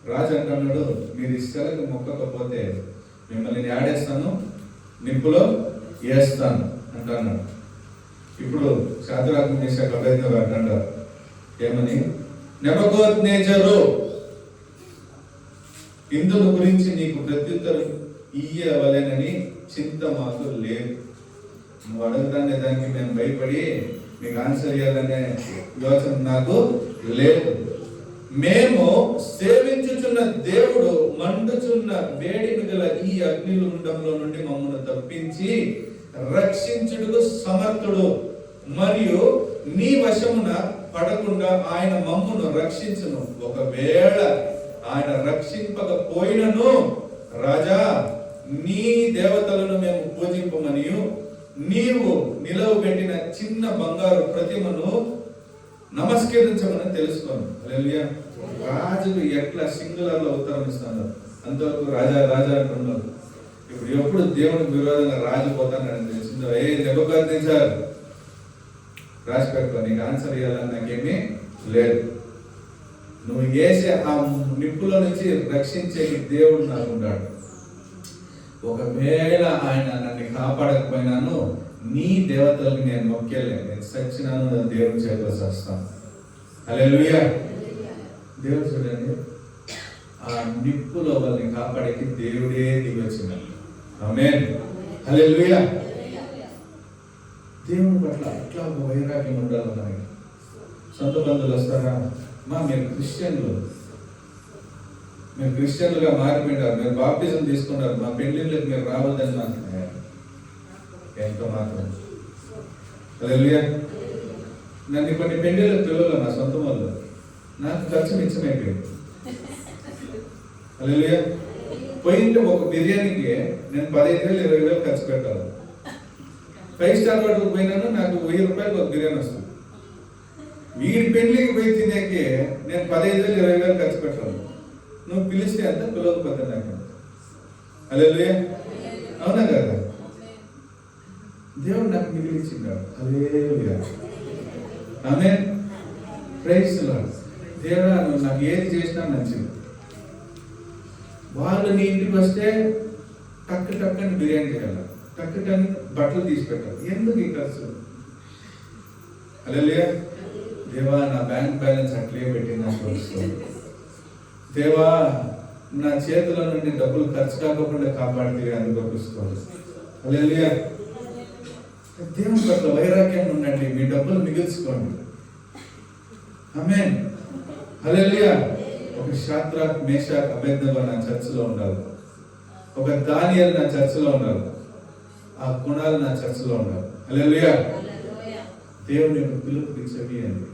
రాజు అంటున్నాడు, మీరు ఈ శిలకు మొక్కకపోతే మిమ్మల్ని ఆడేస్తాను, నిప్పులో వేస్తాను అంటున్నాడు. ఇప్పుడు శాద్రాకు మేషాకు అబేద్నెగో అంటారు ఏమని, నెబుకద్నెజరు ఇందుల గురించి నీకు ప్రత్యుత్తరం ఇయ్యవలెనని చింత మాకు లేదు. నువ్వు అడుగుతానే దానికి మేము భయపడి మీకు ఆన్సర్ ఇవ్వాలనే యోచన నాకు లేదు. మేము సేవించుచున్న దేవుడు మండుచున్న వేడిమి గల ఈ అగ్నిగుండంలో నుండి మమ్మల్ని తప్పించి రక్షించుటకు సమర్థుడు, మరియు నీ వశమున పడకుండా ఆయన మమ్మును రక్షించును. ఒకవేళ ఆయన రక్షింపకపోయినను రాజా, నీ దేవతలను మేము పూజింపమనియు నీవు నిలవబెట్టిన చిన్న బంగారు ప్రతిమను నమస్కరించమని తెలుసుకోను. హల్లెలూయా. రాజుకు ఎట్లా సింగులర్ లో ఉత్తరం ఇస్తాను, అంతవరకు రాజా రాజా అంటున్నారు. ఇప్పుడు ఎప్పుడు దేవునికి విరోధంగా రాజు పోతానని తెలిసిందో, నెబుకద్నెజర్ రాసి పెట్టుకో, నీకు ఆన్సర్ ఇవ్వాలని నాకేమీ లేదు. నువ్వు వేసే ఆ నిప్పుల నుంచి రక్షించే దేవుడు నాకు ఉన్నాడు. ఒకవేళ ఆయన నన్ను కాపాడకపోయినాను, నీ దేవతలకు నేను మొక్కేలే, నేను సచ్చినాను, దేవుని చేతిలో చేస్తాను. హల్లెలూయా. దేవుడు చూడండి, ఆ నిప్పులో వాళ్ళని కాపాడేకి దేవుడే దిగి వచ్చినాడు. ఆమేన్. హల్లెలూయా. దేవుని పట్ల అట్లా వైరాగ్యం ఉండాలన్నాయి. సొంత బంధువులు వస్తారా, మీరు క్రిస్టియన్లుగా మారిపోయినారు, మీరు బాప్టిజం తీసుకున్నారు, మా పెళ్లిళ్ళకి మీరు రావద్దని నాకు ఎంతో మాత్రం. హల్లెలూయా. నన్ను కొన్ని పెళ్లిళ్ళకి పిల్లలు నా సొంత వాళ్ళు, నాకు ఖర్చు మిచ్చమైపోయింది. హల్లెలూయా. పోయింటే ఒక బిర్యానీకి నేను 15,000 20,000 ఖర్చు పెట్టాలి. 5 స్టార్ హోటల్కి పోయినాను, నాకు 1000 రూపాయలకు ఒక బిర్యానీ వస్తుంది. వీడి పెళ్లికి పోయి తినేకి నేను 15,000 20,000 ఖర్చు పెట్టాలి. నువ్వు పిలిస్తే అంత, పిలవకపోతే నాకు. హల్లెలూయా. అవునా కదా? దేవుడు నాకు మిగిలిచ్చిండాడు. హల్లెలూయా. ఆమేన్. Praise the Lord. దేవుడా, నువ్వు నాకు ఏది చేసినా మంచిది. వాళ్ళు నీ ఇంటికి వస్తే టక్కని బిర్యానీ చేయాలి, టక్కని బట్టలు తీసి పెట్టాలి. ఎందుకు ఈ ఖర్చు? హల్లెలూయా. దేవా, నా బ్యాంక్ బ్యాలెన్స్ అట్లే పెట్టి నాకు వస్తుంది. దేవా, నా చేతుల నుండి డబ్బులు ఖర్చు కాకుండా కాపాడితే అందుకు వస్తుంది. హల్లెలూయా. దేవుని పట్ల వైరాగ్యం ఉండండి, మీ డబ్బులు మిగుల్చుకోండి. ఆమేన్. హల్లెలూయా. ఒక షద్రకు మేషాకు అబేద్నెగో నా చర్చిలో ఉండాలి, ఒక దానియేలు నా చర్చిలో ఉండాలి, ఆ గుణాలు నా చర్చిలో ఉండాలి. హల్లెలూయా. దేవుని యొక్క పిలుపుకి చెవియండి,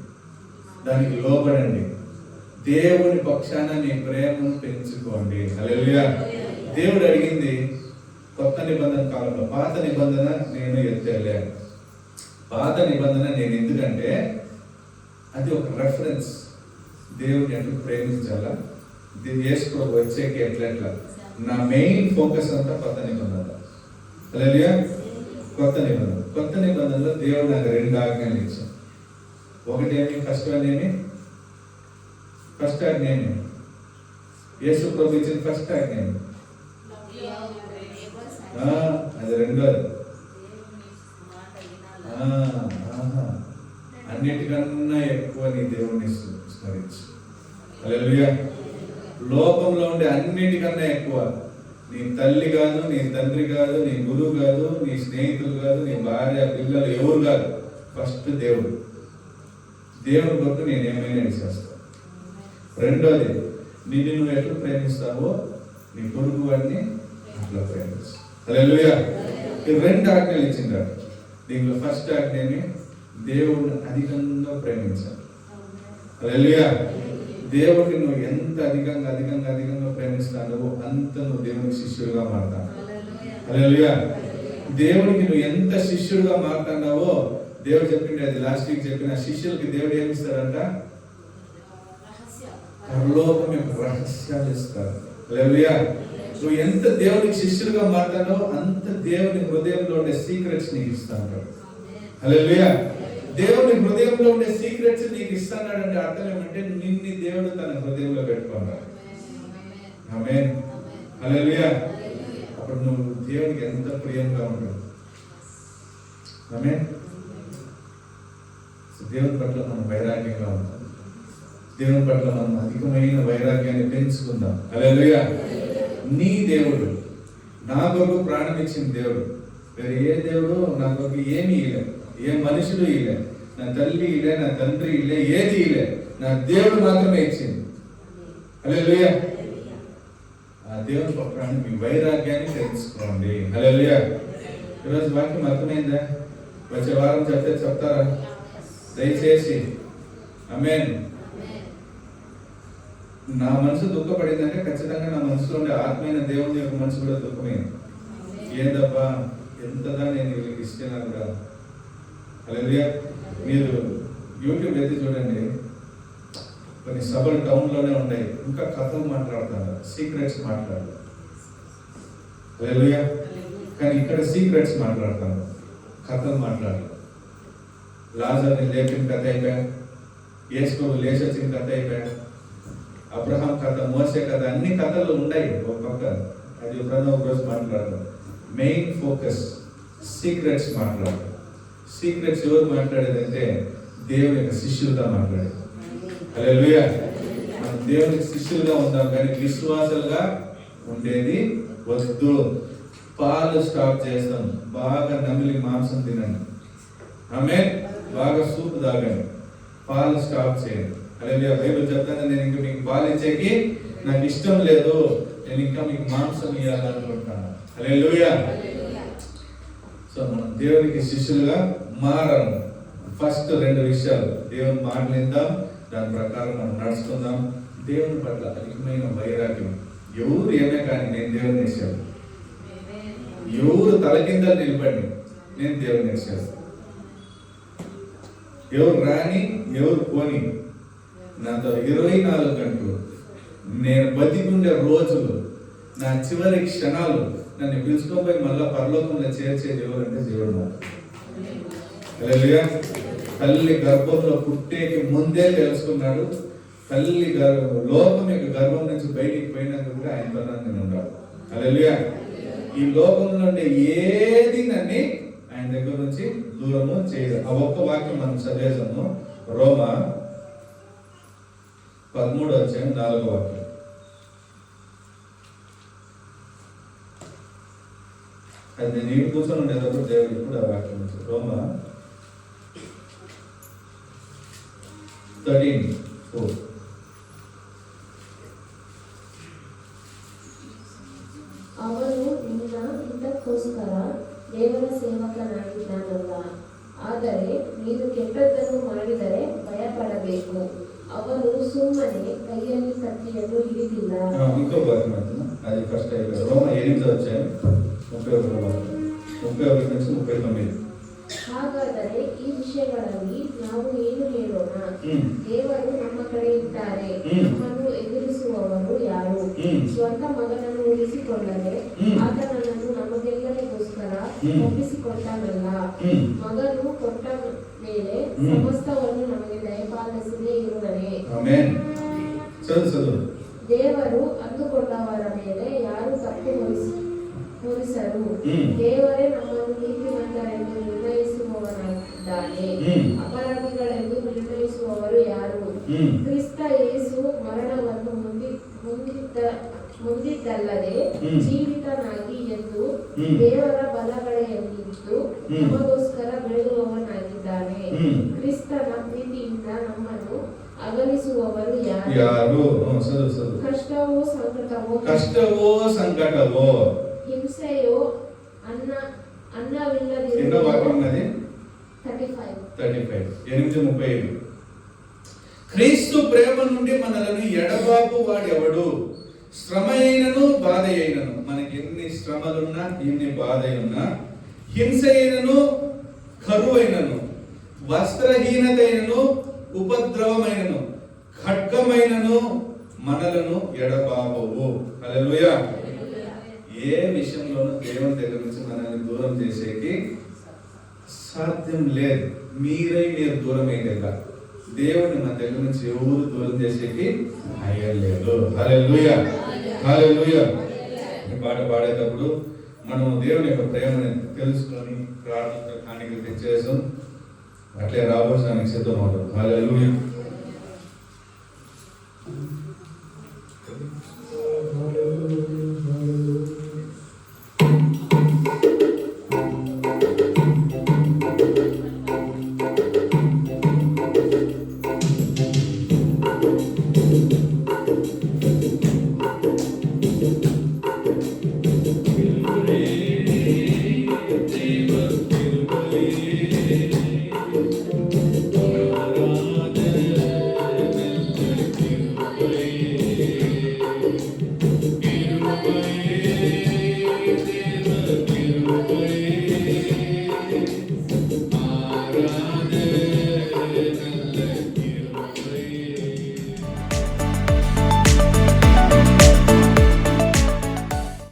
దానికి లోబడండి, దేవుని పక్షాన నీ ప్రేమను పెంచుకోండి. హల్లెలూయా. దేవుడు అడిగింది కొత్త నిబంధన కాలంలో, పాత నిబంధన నేను ఎత్తలేను. పాత నిబంధన నేను ఎందుకంటే అది ఒక రెఫరెన్స్, దేవుడిని ఎట్లా ప్రేమించాలా, యేసు ప్రభు వచ్చేకి ఎట్లా. నా మెయిన్ ఫోకస్ అంతా కొత్త నిబంధన. హల్లెలూయా. కొత్త నిబంధనలో దేవుడు నాకు 2 ఆజ్ఞలు ఇచ్చాడు. ఒకటేమి, ఫస్ట్ ఆజ్ఞ ఏమి? యేసు ప్రభు ఇచ్చిన ఫస్ట్ ఆజ్ఞ ఏమి? అది రెండోది. అన్నిటికన్నా ఎక్కువ నీ దేవుణ్ణి స్మరించు. హల్లెలూయా. లోకంలో ఉండే అన్నిటికన్నా ఎక్కువ నీ తల్లి కాదు, నీ తండ్రి కాదు, నీ గురువు కాదు, నీ స్నేహితులు కాదు, నీ భార్య పిల్లలు ఎవరు కాదు. ఫస్ట్ దేవుడు. దేవుడి కొరకు నేను ఏమైనా చేస్తాను. రెండోది, నిన్ను నువ్వు ఎట్లా ప్రేమిస్తావో నీ కొడుకు వాడిని అట్లా ప్రేమిస్తావు. హల్లెలూయా. ఈ 2 ఆజ్ఞలు ఇచ్చింటాడు. దీంట్లో ఫస్ట్ ఆజ్ఞని దేవుడిని అధికంగా ప్రేమించాలి. హల్లెలూయా. దేవుడిని నువ్వు ఎంత అధికంగా ప్రేమిస్తావో అంత నువ్వు దేవునికి శిష్యుడిగా మారుతావు. హల్లెలూయా. దేవునికి నువ్వు ఎంత శిష్యుడిగా మారుతున్నావో దేవుడు చెప్పిండే, అది లాస్ట్ వీక్ చెప్పిన, శిష్యులకి దేవుడు ఏమి ఇస్తారంట? పరలోకం యొక్క రహస్యాలు ఇస్తారు. హల్లెలూయా. నువ్వు ఎంత దేవునికి శిష్యుడిగా మారుతావో అంత దేవుని హృదయంలో ఉండే సీక్రెట్స్ నీకు ఇస్తాడు. హల్లెలూయా. దేవుని హృదయంలో ఉండే సీక్రెట్స్ నీకు ఇస్తాడంటే అర్థం ఏమంటే నిన్ను దేవుడు తన హృదయంలో పెట్టుకున్నాడు. ఆమేన్. హల్లెలూయా. అప్పుడు నువ్వు దేవునికి ఎంత ప్రియంగా ఉంటావు. ఆమేన్. దేవుని పట్ల మనం వైరాగ్యంగా ఉంటాం. దేవుని పట్ల మనం అధికమైన వైరాగ్యాన్ని పెంచుకుందాం. హల్లెలూయా. నీ దేవుడు నా కొరకు ప్రాణం ఇచ్చిన దేవుడు. వేరే ఏ దేవుడు నా కొరకు ఏమీ ఇలే, ఏ మనుషుడు ఇలే, నా తల్లి ఇలే, నా తండ్రి ఇలే, ఏది ఇలే, నా దేవుడు మాత్రమే ఇచ్చింది. హల్లెలూయా. ఆ దేవుని పట్ల మీ వైరాగ్యాన్ని తెలుసుకోండి. హల్లెలూయా. ఈరోజు వాక్యం అర్థమైందా? వచ్చే వారం చెప్తారా దయచేసి? ఆమేన్. నా మనసు దుఃఖపడిందంటే ఖచ్చితంగా నా మనసులో ఉండే ఆత్మైన దేవుని యొక్క మనసు కూడా దుఃఖమైంది. ఏదబ్బా ఎంతగా నేను వీళ్ళకి ఇష్టనా కూడా. హల్లెలూయా. మీరు యూట్యూబ్ ఎత్తి చూడండి, కొన్ని సభలు టౌన్లోనే ఉంటాయి, ఇంకా కథలు మాట్లాడతారు, సీక్రెట్స్ మాట్లాడతారు. హల్లెలూయా. కానీ ఇక్కడ సీక్రెట్స్ మాట్లాడతాను, కథలు మాట్లాడతారు. లాజర్ని లేపిన కథ అయిపోయా, యేసు లేచొచ్చిన కథ అయిపోయా, అబ్రహాం కథ, మోసే కథ, అన్ని కథలు ఉన్నాయి ఒక పక్క. అది ఎప్పుడన్నా ఒక రోజు మాట్లాడతాం. మెయిన్ ఫోకస్ సీక్రెట్స్ మాట్లాడతాం. సీక్రెట్స్ ఎవరు మాట్లాడేదంటే దేవుని యొక్క శిష్యులుగా మాట్లాడేది. హల్లెలూయా. మనం దేవునికి శిష్యులుగా ఉందాం, కానీ విశ్వాసాలుగా ఉండేది వద్దు. పాలు స్టాప్ చేస్తాం, బాగా నమిలి మాంసం తినండి. ఆమేన్. బాగా సూప్ తాగండి, పాలు స్టాప్ చేయండి. హల్లెలూయా. బైబిల్ చెప్తాను, నేను ఇంకా మీకు పాలు ఇచ్చేకి నాకు ఇష్టం లేదు, నేను ఇంకా మీకు మాంసం ఇవ్వాలనుకుంటాను. హల్లెలూయా. సో మనం దేవునికి శిష్యులుగా మారాలి. ఫస్ట్ 2 విషయాలు, దేవుని మాట విందాం, దాని ప్రకారం మనం నడుచుకుందాం. దేవుని పట్ల అధికమైన వైరాగ్యం. ఎవరు ఏమే కానీ నేను దేవుని ఇచ్చాను, ఎవరు తల కింద నిలబడి నేను దేవుని ఇచ్చాను, ఎవరు రాని ఎవరు పోని, నాతో 24 గంటలు నేను బతికుండే రోజులు, నా చివరి క్షణాలు నన్ను పిలుచుకోపోయి మళ్ళా పరలోకంలో చేర్చేది ఎవరంటే దేవుడు మాట. హల్లెలూయా. తల్లి గర్భంలో పుట్టేకి ముందే తెలుసుకున్నాడు. తల్లి లోకం యొక్క గర్భం నుంచి బయటికి పోయినాక కూడా ఆయనతో నేను ఉండాలి. హల్లెలూయా. ఈ లోకంలో ఉండే ఏది నన్ను ఆయన దగ్గర నుంచి దూరము చేయదు. ఆ ఒక్క వాక్యం మనం చదివేసాము, రోమా 13:4. అది నేను ఈ కూర్చొని ఉండేటప్పుడు దేవుడు ఇప్పుడు ఆ వాక్యం నుంచి, రోమా 13:4. ಅವನು ನಿನ್ನ ಹಿತಕ್ಕೋಸ್ಕರ ದೇವರ ಸೇವಕನಾಗಿದ್ದಾನಲ್ಲ. ಆದರೆ ನೀನು ಕೆಟ್ಟದ್ದನ್ನು ಮಾಡಿದರೆ ಭಯಪಡಬೇಕು. ಅವನು ಸುಮ್ಮನೆ ಕೈಯಲ್ಲಿ ಕತ್ತಿಯನ್ನು ಹಿಡಿದಿಲ್ಲ. ఇంకో వాక్యం అది ఫస్ట్ అయిపోయింది. రోమా 8:31-39. ಹಾಗಾದರೆ ಈ ವಿಷಯಗಳಲ್ಲಿ ನಾವು ಏನು ಹೇಳೋಣ? ದೇವರು ನಮ್ಮ ಕಡೆ ಇದ್ದಾರೆ, ನಮ್ಮನ್ನು ಎದುರಿಸುವವರು ಯಾರು? ಸ್ವಂತ ಮಗನನ್ನು ಉಳಿಸಿಕೊಂಡರೆ ಆತನನ್ನು ನಮಗೆಲ್ಲರಿಗೋಸ್ಕರ ಒಪ್ಪಿಸಿಕೊಟ್ಟನಲ್ಲ. ಮಗನು ಕೊಟ್ಟ ಮೇಲೆ ಸಮಸ್ತವನ್ನು ನಮಗೆ ದಯಪಾಲಿಸದೇ ಇರುವನೇ? ದೇವರು ಅಂದುಕೊಂಡವರ ಮೇಲೆ ಯಾರು ತಪ್ಪು ಹೊರಿಸರು. ದೇವರೇ ನಮ್ಮನ್ನು ನೀತಿವಂತರೆಂದು ನಿರ್ಣಯಿಸುವವನಾಗಿದ್ದಾನೆ. ಅಪರಾಧಿಗಳೆಂದು ನಿರ್ಣಯಿಸುವವರು ಯಾರು? ಕ್ರಿಸ್ತ ಯೇಸು ಮರಣವನ್ನು ಮುಂದಿದ್ದಲ್ಲದೆ ಜೀವಿತನಾಗಿ ಎದ್ದು ದೇವರ ಬಲಗಡೆಯಲ್ಲಿದ್ದು ನಮಗೋಸ್ಕರ ಬೆಳೆಯುವವನಾಗಿದ್ದಾನೆ. ಕ್ರಿಸ್ತನ ಪ್ರೀತಿಯಿಂದ ನಮ್ಮನ್ನು ಅಗಲಿಸುವವರು ಯಾರು? ಕಷ್ಟವೋ ಸಂಕಟವೋ ಹಿಂಸೆಯೋ ಅನ್ನವಿಲ್ಲದಿರುವ 35. క్రీస్తు ప్రేమ నుండి మనలను ఎడబాపు వాడెవడు? శ్రమ అయినను బాధ అయినను, మనకి ఎన్ని శ్రమలున్నా ఎన్ని బాధ అయినా, హింస అయినను కరువైనను, వస్త్రహీనత అయినను ఉపద్రవమైనను ఖడ్గమైనను మనలను ఎడబాబవు. హల్లెలూయా. ఏ విషయంలోనూ దేవుని దగ్గర నుంచి మనల్ని దూరం చేసేకి సాధ్యం లేదు. మీరు దూరం అయ్యేదా, దేవుని మన దగ్గర నుంచి ఎవరు దూరం చేసేకి అయ్యలేదు. హల్లెలూయా. హల్లెలూయా. ఈ పాట పాడేటప్పుడు మనం దేవుని యొక్క ప్రేమని తెలుసుకొని ప్రార్థన కానుకలు తెచ్చేసాం. అట్లే రాబోసానికి సిద్ధం అవుతాం. హల్లెలూయా.